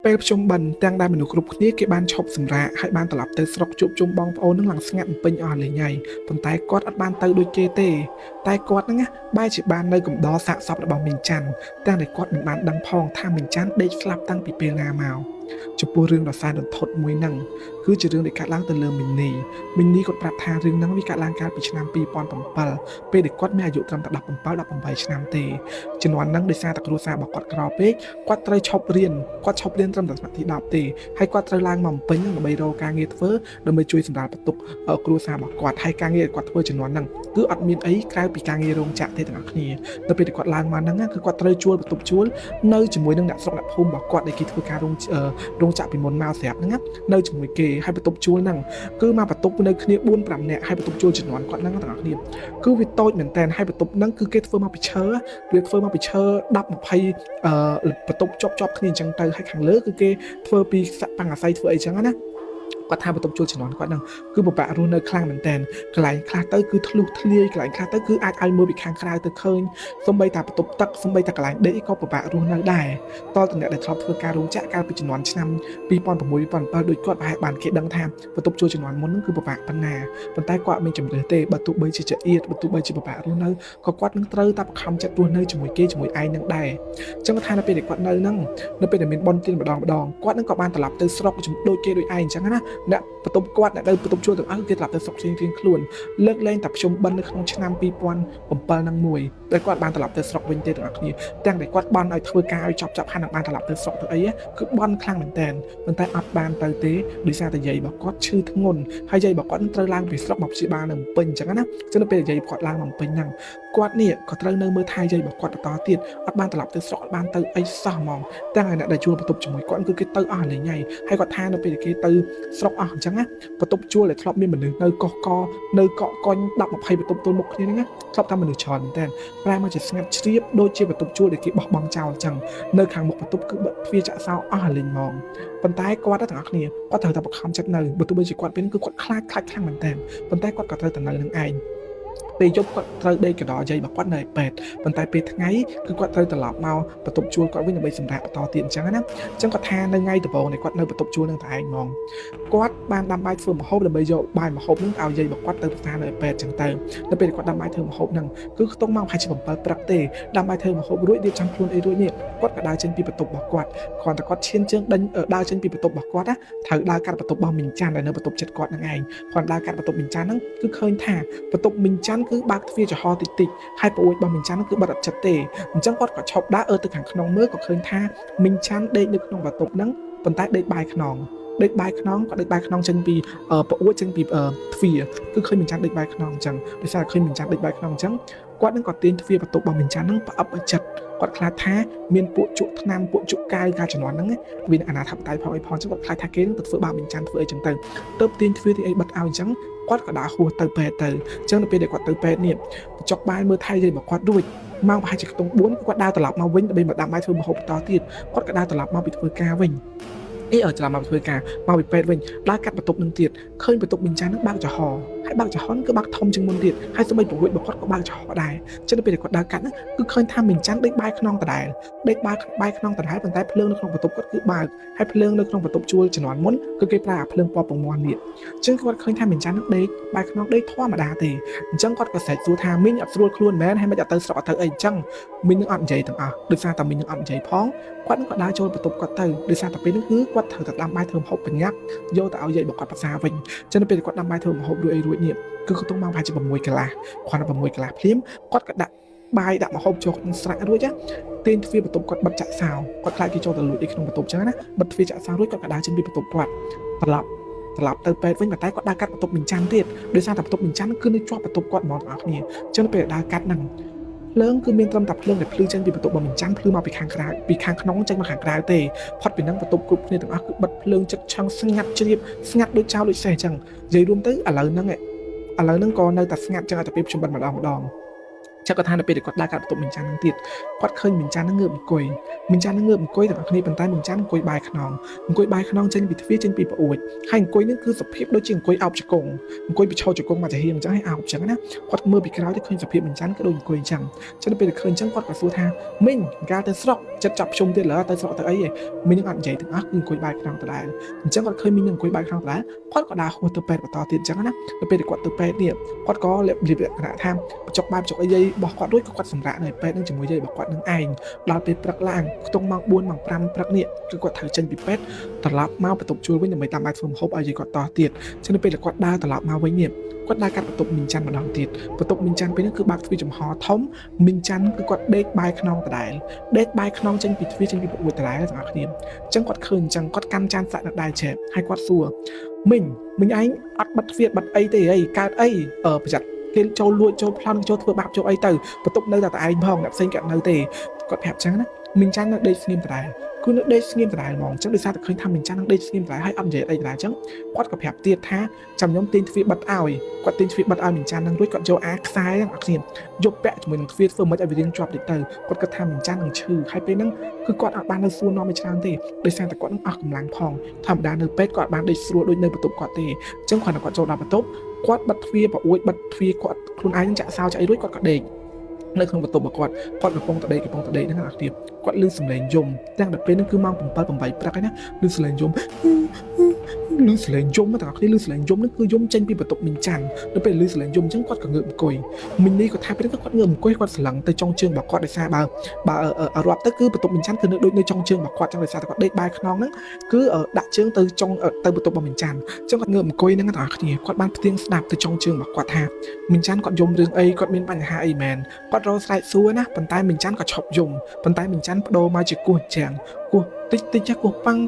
ពេលប្រជុំបិណ្ឌទាំងដែលមនុស្សគ្រប់គ្នាគេបានឈប់សម្រាកហើយបានត្រឡប់ទៅស្រុកជួបជុំបងប្អូននឹងឡើងស្ងាត់ពេញអស់លេងហើយប៉ុន្តែគាត់អត់បានទៅដូចគេទេតែគាត់ហ្នឹងបែរជាបាននៅកំដរសាកសពរបស់មីងច័ន្ទទាំងដែលគាត់មិនបានដឹងផងថាមីងច័ន្ទដេកស្លាប់តាំងពីពេលណាមកចំពោះរឿងដ៏សែនរន្ធត់មួយហ្នឹងគឺជារឿងដែលកើតឡើងទៅលើមីនីគាត់ប្រាប់ថារឿងហ្នឹងវាកើតឡើងកាលពីឆ្នាំ2007ពេលដែលគាត់មានអាយុត្រឹមតែ17-18ឆ្នាំទេជំនាន់ហ្នឹងដោយសារតែគ្រួសាររបស់គាត់ក្រពេកគាត់ត្រូវឈប់រៀនត្រឹមតែថ្នាក់ទី10ទេហើយគាត់ត្រូវឡើងមកបំពេញដើម្បីរកការងារធ្វើដើម្បីជួយសម្រាលបន្ទុកគ្រួសាររបស់គាត់ហើយការងារគាត់ធ្វើជំនាន់ហ្នឹងគឺអត់មានអីក្រៅពីការងាររោងចក្រទេទាំងអស់គ្នានៅពេលដែលគាត់ឡើងមកហ្នឹងគឺគាត់ត្រូវជួលបន្ទប់ជួលនៅជាមួយនឹងអ្នកស្រុកអ្នកភូមិរបស់គាត់ដែលគេធ្វើការរោងចក្រពីមុនមកស្រាប់ហ្នឹងនៅជាមួយគេហើយបន្ទប់ជួលហ្នឹងគឺមកបន្ទប់នៅគ្នា4-5នាក់ហើយបន្ទប់ជួលជំនាន់គាត់ហ្នឹងទាំងអស់គ្នាគឺវាតូចមែនតើហើយបន្ទប់ហ្នឹងគឺគេធ្វើមកពីឈើ10-20បន្ទប់ជាប់គ្នាអញ្ចឹងទៅហើយខាងលើគឺគេធ្វើពីប៉ាំងអាស័យធ្វើអីចឹងណាគាត់ថាបន្ទប់ជួលជំនាន់គាត់ហ្នឹងគឺពិបាករស់នៅខ្លាំងមែនតើកន្លែងខ្លះទៅគឺធ្លុះធ្លាយកន្លែងខ្លះទៅគឺអាចឲ្យមើលពីខាងក្រៅទៅឃើញសូម្បីតែបន្ទប់ទឹកសូម្បីតែកន្លែងដេកក៏ពិបាករស់នៅដែរតើតអ្នកដែលធ្លាប់ធ្វើការរោងចក្រកាលពីជំនាន់ឆ្នាំ2006-2007ដូចគាត់ប្រហែលបានគេដឹងថាបន្ទប់ជួលជំនាន់មុនហ្នឹងគឺពិបាកប៉ុណ្ណាប៉ុន្តែគាត់មានជំរឿទេបើទោះបីជាចៀតបើទោះបីជាពិបាករស់នៅក៏គាត់នឹងត្រូវតែបង្ខំចិត្តរស់នៅជាមួយគេជាមួយឯងនឹងដែរអញ្ចឹងថានៅពេលដែលគាត់នៅហ្នឹងនៅពេលដែលមានបនទានម្ដងគាត់នឹងក៏បានត្រឡប់ទៅស្រុកដូចគេដូចឯងអញ្ចឹងណាអ្នកបន្ទប់គាត់អ្នកនៅបន្ទប់ជួលទាំងអស់គេត្រឡប់ទៅស្រុករៀងខ្លួនលើកលែងតែប្រជុំបិណ្ឌនៅក្នុងឆ្នាំ2007នឹងមួយតែគាត់បានត្រឡប់ទៅស្រុកវិញទេទាំងអស់គ្នាទាំងដែលគាត់បន់ឲ្យធ្វើការឲ្យចប់ហើយនឹងបានត្រឡប់ទៅស្រុកទៅអីគឺបន់ខ្លាំងមែនតើប៉ុន្តែអត់បានទៅទេដោយសារតែយាយរបស់គាត់ឈឺធ្ងន់ហើយយាយរបស់គាត់នឹងត្រូវឡើងពីស្រុកមកព្យាបាលនៅភ្នំពេញអញ្ចឹងណាចឹងនៅពេលយាយគាត់ឡើងមកភ្នំពេញហ្នឹងគាត់នេះក៏ត្រូវនៅមើលថែយាយរបស់គាត់បន្តទៀតអត់បានត្រឡប់ទៅស្រុកអត់បានទៅអីសោះហ្មងទាំងអ្នកដែលជួលបន្ទប់ជាមួយគាត់គឺគេទៅអស់លេងហើយគាត់ថានៅពេលគេទៅស្រុកអស់អញ្ចឹងណាបន្ទប់ជួលដែលធ្លាប់មានមនុស្សនៅកោះកនៅកក់កុញ10-20បន្ទប់ទល់មុខគ្នាហ្នឹងណាធ្លាប់តែមនុស្សច្រើនមែនតើប្រែមកជាស្ងាត់ជ្រាបដូចជាបន្ទប់ជួលដែលគេបោះបង់ចោលអញ្ចឹងនៅខាងមុខបន្ទប់គឺបិទទ្វារចាក់សោអស់លេងហ្មងប៉ុន្តែគាត់ទាំងអស់គ្នាគាត់ត្រូវតែបង្ខំចិត្តនៅបើទោះបីជាគាត់ពេលគឺគាត់ខ្លាចខ្លាំងមែនតើប៉ុន្តែគាត់ក៏ត្រូវតែនៅនឹងឯងពេលយប់គាត់ត្រូវដេកកណ្ដោយាយរបស់គាត់នៅឯពេទ្យប៉ុន្តែពេលថ្ងៃគឺគាត់ត្រូវត្រឡប់មកបន្ទប់ជួលគាត់វិញដើម្បីសម្រាកបន្តទៀតអញ្ចឹងណាអញ្ចឹងគាត់ថានៅថ្ងៃដំបូងនៃគាត់នៅបន្ទប់ជួលនឹងតែឯងហ្មងគាត់បានដាំបាយធ្វើម្ហូបដើម្បីយកបាយម្ហូបនឹងឲ្យយាយរបស់គាត់ទៅផ្សារនៅឯពេទ្យអញ្ចឹងទៅនៅពេលគាត់ដាំបាយធ្វើម្ហូបហ្នឹងគឺខ្ទង់មកប្រហែលជា7ព្រឹកទេដាំបាយធ្វើម្ហូបរួចរៀបចំខ្លួនអីរួចនេះគាត់ក៏ដើរចេញពីបន្ទប់របស់គាត់គ្រាន់តែគាត់ឈានជើងដេញដើរចេញពីបន្ទប់របស់គាត់ណាត្រូវដើរកាត់បន្ទប់របស់មីងច័ន្ទដែលនៅបន្ទប់ចិត្តគាត់នឹងឯងគាត់ដើរកាត់បន្ទប់មីងច័ន្ទហ្នឹងគឺឃើញថាបន្ទប់មីងច័ន្ទគឺបើកទ្វារចំហតិចហើយប្អូនរបស់មីងច័ន្ទគឺបិទអត់ចិត្តទេអញ្ចឹងគាត់ក៏ឈប់ដើរទៅខាងក្នុងមើលក៏ឃើញថាមីងច័ន្ទដេកនៅក្នុងបន្ទប់ហ្នឹងប៉ុន្តែដេកបាយខ្នងគាត់ដេកបាយខ្នងចេញពីប្អូនចេញពីទ្វារគឺឃើញមីងច័ន្ទដេកបាយខ្នងអញ្ចឹងដោយសារឃើញមីងច័ន្ទដេកបាយខ្នងអញ្ចឹងគាត់នឹងក៏ទាញទ្វារបន្ទប់របស់មីងច័ន្ទហ្នឹងផ្អឹបឲ្យចិត្តគាត់ខ្លាចថាមានពួកជក់ថ្នាំពួកជក់កាវការជំនាន់ហ្នឹងវាអាណាធិបតេយ្យផងអីផងអញ្ចឹងគាត់ខ្លាចថាគេនឹងទៅធ្វើបាបមីងច័ន្ទធ្វើអីអញ្ចឹងទៅទាញទ្វារទីអីបិទឲ្យអញ្ចឹងគាត់ក៏ដើរហួសទៅពេទ្យទៅអញ្ចឹងនៅពេលដែលគាត់ទៅពេទ្យនេះបញ្ចុកបាយមើលថែយាយរបស់គាត់រួចម៉ោងប្រហែលជាខ្ទង់4គាត់ដើរត្រឡប់មកវិញដើម្បីមកដាំបាយធ្វើម្ហូបបន្តទៀតគាត់ក៏ដើរត្រឡប់មកពីធ្វើការវិញច្រឡំមកធ្វើការមកពីពេទ្យវិញដើរកាត់បន្ទប់នឹងទៀតឃើញបន្ទប់មីងច័ន្ទនឹងបើកចំហហើយបើកចំហគឺបើកធំជាងមុនទៀតហើយសម្បីប្រវត្តិរបស់គាត់ក៏បើកចំហដែរចឹងទៅពេលគាត់ដើរកាត់ហ្នឹងគឺឃើញថាមីងច័ន្ទដេកបាយក្នុងដដែលដេកបាយក្នុងដដែលប៉ុន្តែភ្លើងនៅក្នុងបន្ទប់គាត់គឺបើកហើយភ្លើងនៅក្នុងបន្ទប់ជួលជំនាន់មុនគឺគេប្រើអាភ្លើងពណ៌ពងមាន់នេះចឹងគាត់ឃើញថាមីងច័ន្ទនឹងដេកបាយក្នុងដេកធម្មតាទេអញ្ចឹងគាត់ក៏ស្រែកសួរថាមីងអត់ស្រួលខ្លួនមែនហើយមិនអត់ទៅស្រុកអត់ទៅអីអញ្ចឹងមីងនឹងអត់និយាយទាំងអស់ដោយសារតែមីងនឹងអត់និយាយផងគាត់នឹងក៏ដើរចូលបន្ទប់គាត់ទៅដោយសារតែពេលហ្នឹងគឺគាត់ត្រូវតែដាំបាយធ្វើម្ហូបបញ្ញាក់យកទៅឲ្យយាយរបស់គាត់ប្រសាវិញចឹងទៅពេលគាត់ដាំបាយធ្វើម្ហូបរួចនេះគឺខ្ទង់មកប្រហែលជា6កន្លះគាត់6កន្លះភ្លាមគាត់ក៏ដាក់បាយដាក់ម្ហូបចូលក្នុងស្រាក់រួចទាញទ្វារបន្ទប់គាត់បិទចាក់សោគាត់ខ្លាចគេចូលទៅលួចអីក្នុងបន្ទប់ចឹងណាបិទទ្វារចាក់សោរួចគាត់ក៏ដើរចេញពីបន្ទប់គាត់ត្រឡប់ទៅពេទ្យវិញប៉ុន្តែគាត់ដើរកាត់បន្ទប់មីងច័ន្ទទៀតដោយសារតែបន្ទប់មីងច័ន្ទគឺនៅជាប់បន្ទប់គាត់ហ្មងទាំងអស់គ្នាចឹងពេលដើរកាត់ហ្នឹងភ្លើងគឺមានត្រឹមតែភ្លើងដែលភ្លឺចេញពីបន្ទប់របស់មីងច័ន្ទភ្លឺមកពីខាងក្រៅពីខាងក្នុងចេញមកខាងក្រៅទេផុតពីហ្នឹងបន្ទប់គ្រប់គ្នាទាំងអស់គឺបិទភ្លើងជិតឆឹងស្ងាត់ជ្រាបស្ងាត់ដូចចោលដូចសេះអញ្ចឹងនិយាយរួមទៅឥឡូវហ្នឹងក៏នៅតែស្ងាត់ចឹងតែពេលប្រជុំបិណ្ឌម្ដង chắc có thay là bây giờ quạt đa cả tụng mình chán năng tiệt quạt khơi mình chán năng ngợm cùi mình chán năng ngợm cùiแต่บางทีเป็นtay mình chán cùi bài khăn nòng cùi bài khăn nòng trên bị phía trên bị bạo uột hay cùiนึกคือสภาพโดยจริงcùiเอาจากกงcùi bị trâuจากกงมาจากเฮียงจังให้เอาจังนะquạt mưa bị kéoที่เคยสภาพmình chánก็โดนcùiจังฉันเป็นเคยจังquạtกับสู้ท่ามิ่งการเตะสล็อกจะจับชมเตะเหรอเตะสล็อกแต่ไอ้มีนึกอันใหญ่ถึงอ่ะคือcùi bài khănนองแต่ได้จังquạtเคยมีหนึ่งcùi bài khănนองแต่quạtก็ด่าหัวตัวเป็ดต่อติดจังนะเป็นquạtตัวเป็ดเนี่ยquạtก็เล็บเล็บขนาดทำจกบานจกไอ้ยัยบอกquạtด้วยquạtสำราญหน่อยเป็ดนั่งจมูกยัยบอกquạtนั่งไอ้เราไปปรักล่างต้องมังบุญมังปรำปรักเนี่ยคือquạtถือเจนปีเป็ดตลับมาประตูช่วยไว้ยังไม่ตามไปเฟิร์มฮบเอาใจquạtต่อติดฉันเป็นquạtด่าตลับมาไว้เนี่ยquạtด่าการประตูมินจันมาดองติดประตูมินจันเป็นนั่นคือบางทีจมหอท้อมมินจันคือquạtเด็กใบขนองแต่ได้เด็กใบขนองเจนปีเจนปีปวดแต่ได้ต่างกันเนี่ยจังquạtคืนจังquạtกันจันสะได้เฉยให้quạtซัวmình anh bắt bắt việt bắt ấy thì ấy cao ấy ở bây giờ cái châu lụi châu plan châu thừa bạc châu ấy từ và tục nơi là tại anh phong đặt xây cả nơi thì còn hẹp trắng á mình chán nó đây nghiêm tại cứ nó đây nghiêm tại mong chắc được sao khơi thăm mình chán nó đây nghiêm tại hay âm dễ đây là trắng quát gặp hẹp tiệt tha trong nhóm tên việt bắt ao quát tên việt bắt ao mình chán đang đối còn châu á sai đang ác nghiêm dục bẹ của mình việt phương mới ở việt nam chọn để từ quát gặp thăm mình chán đang trừ hay bên năng cứ quát ở ban nơi xua nó mình chán thì đây sang tại quát nó ác láng phong thầm đá nơi pet quát ban đây xua đôi nơi tục quát thì chẳng khoản là quát châu đào bắt tốt quát bắt phía và uống bắt phía quát luôn ai cũng chạy sao chạy đối quát cả đề nơi không bắt tục quát quát được phong tại đây nó là điểm quát lư sầm lệnh dùng đang đặt bên nó cứ mang bầm bậy ra cái nhá lư sầm lệnh dùng lư sầm lệnh dùng mà tại cái lư sầm lệnh dùng nó cứ dùng trên bị bắt tục mình chàn nóเป็นlư sầm lệnh dùng chẳng quát cả ngợm cùi mình đi có thay bên nó quát ngợm cùi quát sầm lặng tới trong chương bảo quát để xa bà ở rạp tới cứ bắt tục mình chànคือđôi nơi trong chương bảo quát trong để xa quát đây bài non nó cứ ở đại chương từ trong ở từ bắt tục mình chàn chẳng quát ngợm cùi nó là cái quát ban tiếng đạp từ trong chương bảo quát tha mình chàn quát dùng đường ấy quát bên bàn hai ấy mền quát rau sai xua na bàn tay mình chán có chọc dùng bàn tay mình chán đồ mà chỉ cuộn chàng cuộn tích chắc cuộn băng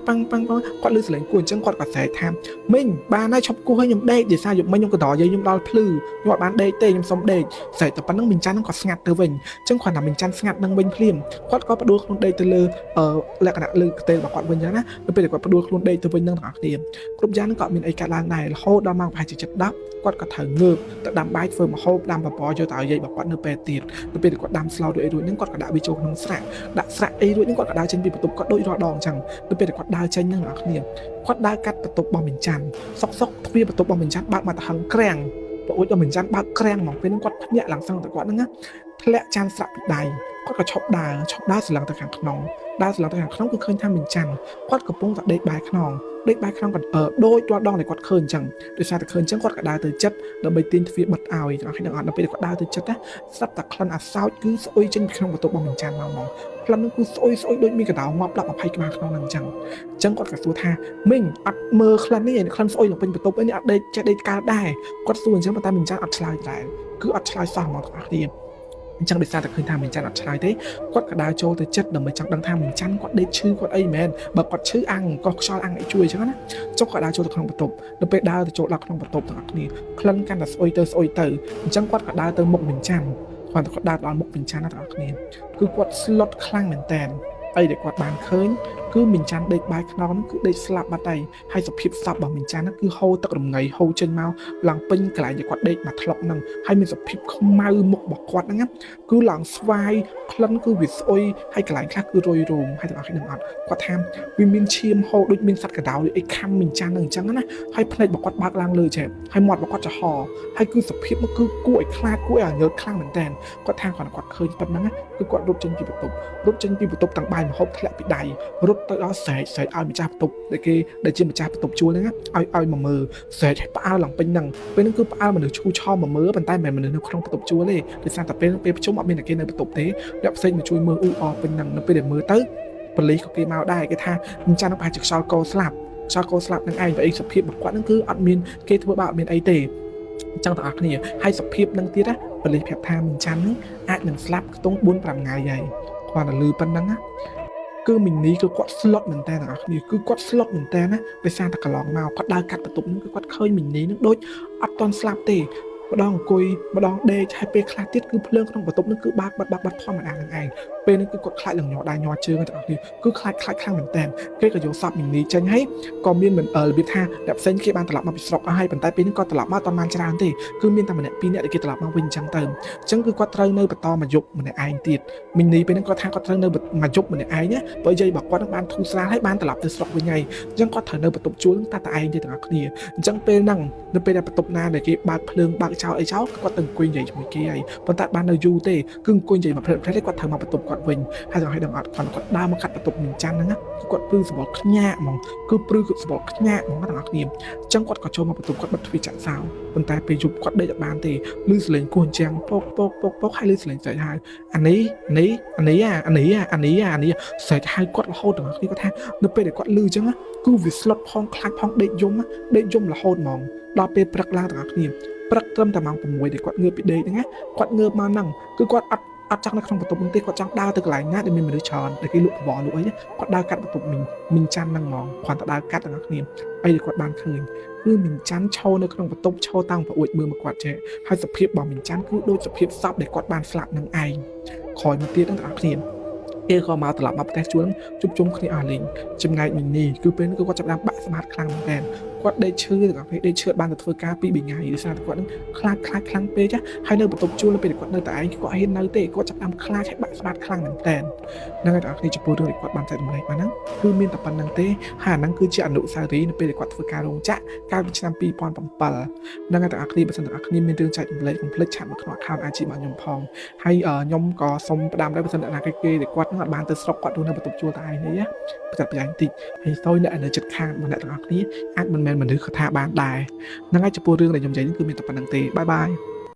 quát lư sợi cuộn chẳng quát cả sải tham mình ba nay chọc cuộn hay nhom đây để sao dùng mấy nhom cái đỏ dây nhom đo plư gọi bán đây tê nhom xong đây sải tập bắn năng mình chán nó có ngặt từ mình chẳng khoản là mình chán ngặt năng bên phim quát có bắt đua luôn đây từ lư lại cả lư tê bảo quát bên nhá nó bây giờ quát bắt đua luôn đây từ bên năng thẳng điểm lúc giá nó gọi mình ấy cả lan này là hô đo mang phải chỉ chặt đắp quát có thở ngược tự đam bái phơi mà hô đam và bò cho tạo dây bảo quát nó bè tiệt nó bây giờ quát đam slow đôi những quát cả đạo bị trộn năng sạ đã sạ ấy đôi những quát cả đao trên bị bắt tục quát đôi rọ đòn chẳng nó bây giờ quát đao trên năng ngạc niệm quát đao cắt bắt tục bằng mình chàn sóc thuê bắt tục bằng mình chàn bạn mà thằng keng và ôi cho mình chàn bạn keng mỏng với những quát nhẹ lằng sang tự quát nữa lẹ chàn sạ bị đài quát cả chọc đá sờ lằng từ hàng nòng đá sờ lằng từ hàng nòng cứ khơi tham mình chàn quát cả bông tại đây bài nòng đây bài không còn ở đôi toa đong này quạt khơi chẳng để sao được khơi chẳng quạt cả đá từ chất đợi bây tin phía bật ảo thì khi nào nó bây giờ quạt đá từ chất á sắp đặt khăn à sao cứ sôi trên không có tổ bằng mình tràn màu mỏng khăn nó cứ sôi đôi mi cả đảo ngọc lại mà hay cái mà không chẳng quạt cả số tha mình ăn mơ khăn này khăn sôi là bên bật tổ bên này đây chạy đây cả đài quạt xuồng chẳng mà ta mình chẳng ăn lại cứ ăn lại sao mà đi chẳng để sao được khơi tham mình chăn đặt trái thế quát cả đá trâu tới chất đầm mới chẳng đăng tham mình chăn quát đây chư quát ấy men bật quát chư ăn có cho ăn ấy chui chứ á trong cả đá trâu được không bật tục đầm bê đá từ chỗ lạc không bật tục thằng này khăn can là sôi tơ chẳng quát cả đá từ mộc mình chăn hoàn toàn quát đá đón mộc mình chăn là thằng này cứ quát slot khăn mình tèn ấy để quát bàn khơi cứ mình chăn đây bài nó cứ đây slap bắt tay hay sập hiệp sập bằng mình chăn nó cứ hô tật đồng ngày hô trên mau làng pin cái lại để quát đây mà thọc năng hay mình sập hiệp không mau một bọc quát nó ngắt cứ làng swai khăn cứ vịt ôi hay cái lại khác cứ rồi rùm hay là cái đừng ăn quát tham vì mình chiêm hô đôi mình sắt cả đào để khăm mình chăn đừng trắng á hay play bọc quát bạc làng lười trẻ hay mọt bọc quát cho hò hay cứ sập hiệp nó cứ cuội à nhớ khăn mình tèn quát tham còn quát khơi tập năng á cứ quát đốt chân bị bật tục tặng bài mà hộp lại bị đầy rút tới đó sẽ ao bị cha tục để chiêm bị cha tục chua lên á ao mà mờ sẽ ao lòng bên năng bên nó cứ ao mà được chu cho mà mớ bàn tay mình được không tục chua lên để sang tập bên chống mọi bên là cái này tục thế đẹp xinh mà chui mơ bên năng nó bên để mơ tới vật lý của cái màu đai cái tha mình cha nó phải trực sau câu slap năng ai vậy sập hiệp bạc quát nó cứ ăn miên cái thứ bạo miên ấy tề trong tạc này hay sập hiệp năng tiết á vật lý phép tha mình chán ai mình slap tốn 4-5 ngày vậy hoặc là lư pan năng á cứ mình ní cứ quát slot mình ta là cứ quát slot mình ta áไปsangตะกะลองมาquát đa cắtประตูcứ quát khơi mình ní nước đôi ăn toàn slap tề ម្ដងអង្គុយម្ដងដេកហើយពេលខ្លះទៀតគឺភ្លើងក្នុងបន្ទប់ហ្នឹងគឺបើកបាត់ធម្មតាហ្នឹងឯងពេលហ្នឹងគឺគាត់ខ្លាចនឹងញ័រដៃញ័រជើងទាំងអស់គ្នាគឺខ្លាចខ្លាំងមែនតើគេក៏យកសពមីនីចេញហើយក៏មានរបៀបថាអ្នកផ្សេងគេបានត្រឡប់មកពីស្រុកហើយប៉ុន្តែពេលហ្នឹងគាត់ត្រឡប់មកអត់បានច្រើនទេគឺមានតែម្នាក់ពីរនាក់ដែលគេត្រឡប់មកវិញអញ្ចឹងទៅអញ្ចឹងគឺគាត់ត្រូវនៅបន្តមួយយប់ម្នាក់ឯងទៀតមីនីពេលហ្នឹងគាត់ថាគាត់ត្រូវនៅមួយយប់ម្នាក់ឯងណាបើនិយាយបើគាត់នឹងបានធូរស្រាលហើយបានត្រឡប់ទៅស្រុកវិញហើយអញ្ចឹងគាត់ត្រូវនៅបន្ទប់ជួលតែឯងទេទាំងអស់គ្នាអញ្ចឹងពេលហ្នឹងនៅពេលដែលបន្ទប់ណាដែលគេបើកភ្លើងបើកចោលអីចោលគាត់ទៅអង្គុយនិយាយជាមួយគេហើយប៉ុន្តែបាននៅយូរទេគឺអង្គុយនិយាយមកព្រឹកគាត់ត្រូវមកបន្ទប់គាត់វិញហើយដល់ឲ្យដឹងអត់គាត់ដើរមកកាត់បន្ទប់មីងច័ន្ទហ្នឹងគឺគាត់ព្រឺសបល់ខ្ញាក់ហ្មងគឺព្រឺសបល់ខ្ញាក់ហ្មងទាំងអស់គ្នាអញ្ចឹងគាត់ក៏ចូលមកបន្ទប់គាត់បិទទ្វារចាក់សោប៉ុន្តែពេលយប់គាត់ដេកអត់បានទេឮសលេងគោះអញ្ចឹងពកហើយឮសលេងស្រែកហៅអានេះស្រែកហៅគាត់រហូតទាំងអស់គ្នាគាត់ថានៅពេលដែលគាត់ឮអញ្ចឹងគឺវាស្លុតផងខ្លាចផងដេកយំរហូតហ្មងដល់ពេលព្រឹកឡើងទាំងអស់គ្នាព្រឹកត្រឹមតែម៉ោង6ដែលគាត់ងើបពីដេកហ្នឹងណាគាត់ងើបមកហ្នឹងគឺគាត់អត់ចង់នៅក្នុងបន្ទប់នោះទេគាត់ចង់ដើរទៅកន្លែងណាដែលមានមនុស្សច្រើនដែលគេលក់បបរលក់អីគាត់ដើរកាត់បន្ទប់មីងច័ន្ទហ្នឹងហ្មងគាត់ទៅដើរកាត់ទាំងអស់គ្នាអីដែលគាត់បានឃើញគឺមីងច័ន្ទឈរនៅក្នុងបន្ទប់ឈរតាំងប្រអួចមើលមកគាត់ចេះហើយសភាពរបស់មីងច័ន្ទគឺដូចសភាពសពដែលគាត់បានស្លាប់នឹងឯងក្រោយមកទៀតទាំងអស់គ្នាគេក៏មកត្រឡប់មកផ្ទះជួលជួបជុំគ្នាអស់លេងចំណែកមីនីគឺពេលនេះគឺគាត់ចាប់ដើមបាក់ស្មាតខ្លាំងមែនទែនគាត់ដេកឈឺទាំងអស់គ្នាដេកឈឺបានទៅធ្វើការ2 3ថ្ងៃដោយសារតែគាត់នឹងខ្លាចខ្លាំងពេកហើយនៅបន្ទប់ជួលពេលគាត់នៅតែឯងគាត់ហ៊ាននៅទេគាត់ចាប់ដើមខ្លាចហើយបាក់ស្មាតខ្លាំងមែនទែនហ្នឹងហើយទាំងអស់គ្នាចំពោះរឿងដែលគាត់បានចែករំលែកបានហ្នឹងគឺមានតែប៉ុណ្្នឹងទេហើយអាហ្នឹងគឺជាអនុស្សាវរីយ៍នៅពេលដែលគាត់ធ្វើការរោងចក្រកាលពីឆ្នាំ2007ហ្នឹងហើយទាំងអស់គ្នាបើសិនទាំងអស់គ្នាមានរឿងចែករំលែកកុំភ្លេចឆាតមកក្នុង account IG របស់ខ្ញុំផងហើយខ្ញុំក៏សូមផ្ដាំដែរបើសិនតែណាគេដែលគាត់នឹងអត់បានទៅស្រុកគាត់រស់នៅបន្ទប់ជួលតែឯងនេះណាប្រចាំប្រយ័ត្នបន្តិចហើយសោយនៅចិត្តខាងរបស់អ្នកទាំងអស់គ្នាអាចមិនមែនមនុស្សគាត់ថាបានដែរហ្នឹងហើយចំពោះរឿងដែលខ្ញុំនិយាយនេះគឺមានតែប៉ុណ្្នឹងទេបាយ